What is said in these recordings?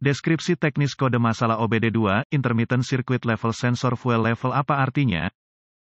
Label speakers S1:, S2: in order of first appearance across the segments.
S1: Deskripsi teknis kode masalah OBD2, Intermittent Circuit Level Sensor Fuel Level apa artinya?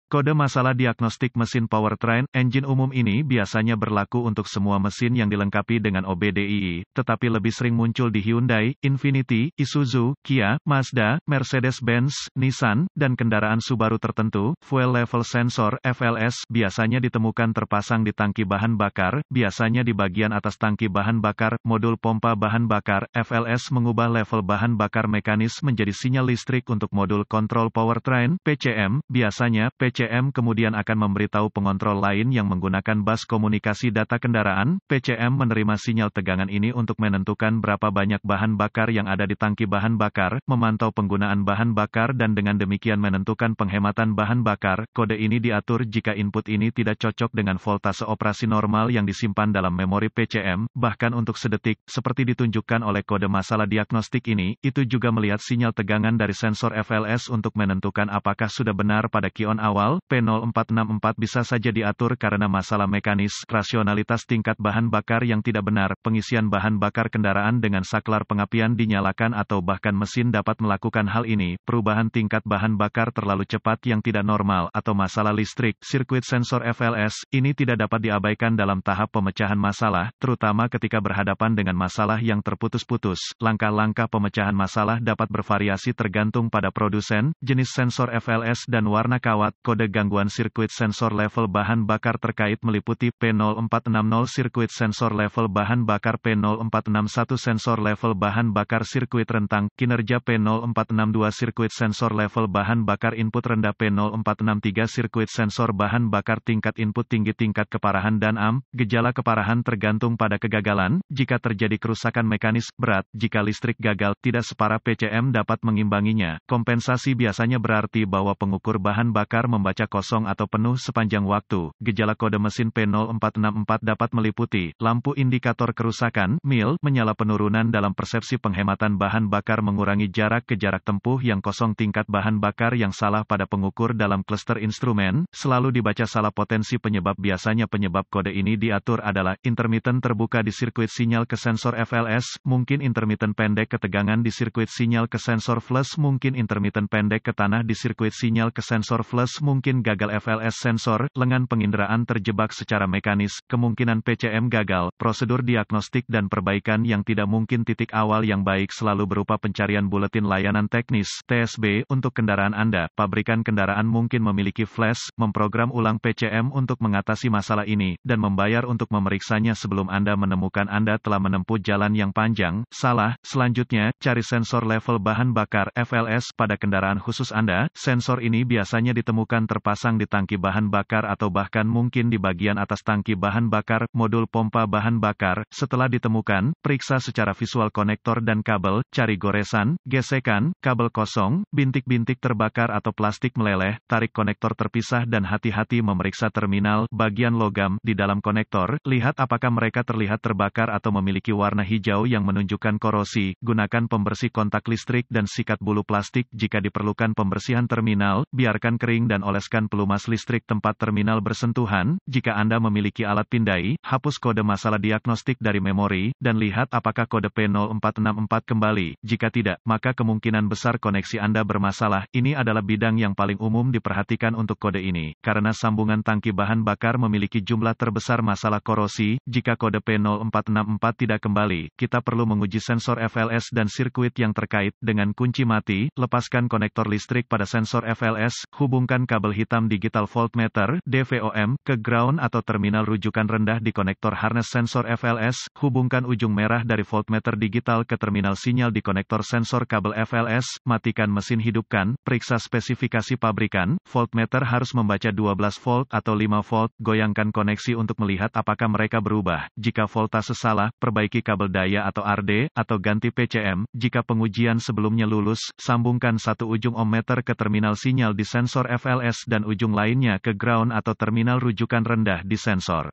S1: Kode masalah diagnostik mesin powertrain engine umum ini biasanya berlaku untuk semua mesin yang dilengkapi dengan OBD-II, tetapi lebih sering muncul di Hyundai, Infiniti, Isuzu, Kia, Mazda, Mercedes-Benz, Nissan, dan kendaraan Subaru tertentu. Fuel Level Sensor (FLS) biasanya ditemukan terpasang di tangki bahan bakar, biasanya di bagian atas tangki bahan bakar, modul pompa bahan bakar. FLS mengubah level bahan bakar mekanis menjadi sinyal listrik untuk modul kontrol powertrain (PCM). Biasanya, PCM kemudian akan memberitahu pengontrol lain yang menggunakan bus komunikasi data kendaraan. PCM menerima sinyal tegangan ini untuk menentukan berapa banyak bahan bakar yang ada di tangki bahan bakar, memantau penggunaan bahan bakar dan dengan demikian menentukan penghematan bahan bakar. Kode ini diatur jika input ini tidak cocok dengan voltase operasi normal yang disimpan dalam memori PCM, bahkan untuk sedetik, seperti ditunjukkan oleh kode masalah diagnostik ini. Itu juga melihat sinyal tegangan dari sensor FLS untuk menentukan apakah sudah benar pada kion awal. P0464 bisa saja diatur karena masalah mekanis, rasionalitas tingkat bahan bakar yang tidak benar, pengisian bahan bakar kendaraan dengan saklar pengapian dinyalakan atau bahkan mesin dapat melakukan hal ini, perubahan tingkat bahan bakar terlalu cepat yang tidak normal, atau masalah listrik. Sirkuit sensor FLS ini tidak dapat diabaikan dalam tahap pemecahan masalah, terutama ketika berhadapan dengan masalah yang terputus-putus. Langkah-langkah pemecahan masalah dapat bervariasi tergantung pada produsen, jenis sensor FLS dan warna kawat. Kode gangguan sirkuit sensor level bahan bakar terkait meliputi P0460 sirkuit sensor level bahan bakar, P0461 sensor level bahan bakar sirkuit rentang, kinerja P0462 sirkuit sensor level bahan bakar input rendah, P0463 sirkuit sensor bahan bakar tingkat input tinggi, tingkat keparahan dan AM. Gejala keparahan tergantung pada kegagalan. Jika terjadi kerusakan mekanis berat, jika listrik gagal, tidak separah PCM dapat mengimbanginya. Kompensasi biasanya berarti bahwa pengukur bahan bakar membaca kosong atau penuh sepanjang waktu. Gejala kode mesin P0464 dapat meliputi lampu indikator kerusakan, MIL, menyala, penurunan dalam persepsi penghematan bahan bakar, mengurangi jarak ke jarak tempuh yang kosong, tingkat bahan bakar yang salah pada pengukur dalam klaster instrumen, selalu dibaca salah. Potensi penyebab biasanya penyebab kode ini diatur adalah intermittent terbuka di sirkuit sinyal ke sensor FLS, mungkin intermittent pendek ketegangan di sirkuit sinyal ke sensor flush, mungkin intermittent pendek ke tanah di sirkuit sinyal ke sensor flush, mungkin gagal FLS sensor, lengan penginderaan terjebak secara mekanis, kemungkinan PCM gagal. Prosedur diagnostik dan perbaikan yang tidak mungkin. Titik awal yang baik selalu berupa pencarian buletin layanan teknis (TSB) untuk kendaraan Anda. Pabrikan kendaraan mungkin memiliki flash, memprogram ulang PCM untuk mengatasi masalah ini, dan membayar untuk memeriksanya sebelum Anda menemukan Anda telah menempuh jalan yang panjang. Salah. Selanjutnya, cari sensor level bahan bakar (FLS) pada kendaraan khusus Anda. Sensor ini biasanya ditemukan terpasang di tangki bahan bakar atau bahkan mungkin di bagian atas tangki bahan bakar, modul pompa bahan bakar. Setelah ditemukan, periksa secara visual konektor dan kabel, cari goresan, gesekan, kabel kosong, bintik-bintik terbakar atau plastik meleleh, tarik konektor terpisah dan hati-hati memeriksa terminal, bagian logam, di dalam konektor, lihat apakah mereka terlihat terbakar atau memiliki warna hijau yang menunjukkan korosi. Gunakan pembersih kontak listrik dan sikat bulu plastik jika diperlukan pembersihan terminal, biarkan kering dan oleskan pelumas listrik tempat terminal bersentuhan. Jika Anda memiliki alat pindai, hapus kode masalah diagnostik dari memori, dan lihat apakah kode P0464 kembali. Jika tidak, maka kemungkinan besar koneksi Anda bermasalah. Ini adalah bidang yang paling umum diperhatikan untuk kode ini. Karena sambungan tangki bahan bakar memiliki jumlah terbesar masalah korosi, jika kode P0464 tidak kembali, kita perlu menguji sensor FLS dan sirkuit yang terkait. Dengan kunci mati, lepaskan konektor listrik pada sensor FLS, hubungkan kabel hitam digital voltmeter (DVOM) ke ground atau terminal rujukan rendah di konektor harness sensor FLS, hubungkan ujung merah dari voltmeter digital ke terminal sinyal di konektor sensor kabel FLS, matikan mesin, hidupkan, periksa spesifikasi pabrikan, voltmeter harus membaca 12 volt atau 5 volt, goyangkan koneksi untuk melihat apakah mereka berubah. Jika voltase salah, perbaiki kabel daya atau RD, atau ganti PCM. Jika pengujian sebelumnya lulus, sambungkan satu ujung ohmmeter ke terminal sinyal di sensor FLS dan ujung lainnya ke ground atau terminal rujukan rendah di sensor.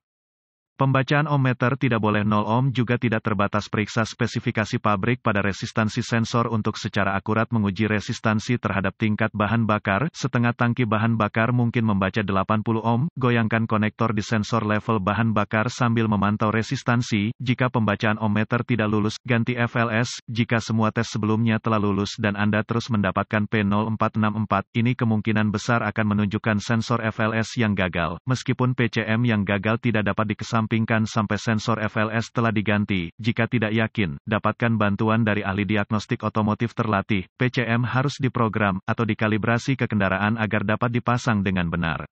S1: Pembacaan ohm meter tidak boleh 0 ohm juga tidak terbatas. Periksa spesifikasi pabrik pada resistansi sensor untuk secara akurat menguji resistansi terhadap tingkat bahan bakar. Setengah tangki bahan bakar mungkin membaca 80 ohm. Goyangkan konektor di sensor level bahan bakar sambil memantau resistansi. Jika pembacaan ohm meter tidak lulus, ganti FLS. Jika semua tes sebelumnya telah lulus dan Anda terus mendapatkan P0464, ini kemungkinan besar akan menunjukkan sensor FLS yang gagal. Meskipun PCM yang gagal tidak dapat dikesampingkan sampai sensor FLS telah diganti. Jika tidak yakin, dapatkan bantuan dari ahli diagnostik otomotif terlatih. PCM harus diprogram atau dikalibrasi ke kendaraan agar dapat dipasang dengan benar.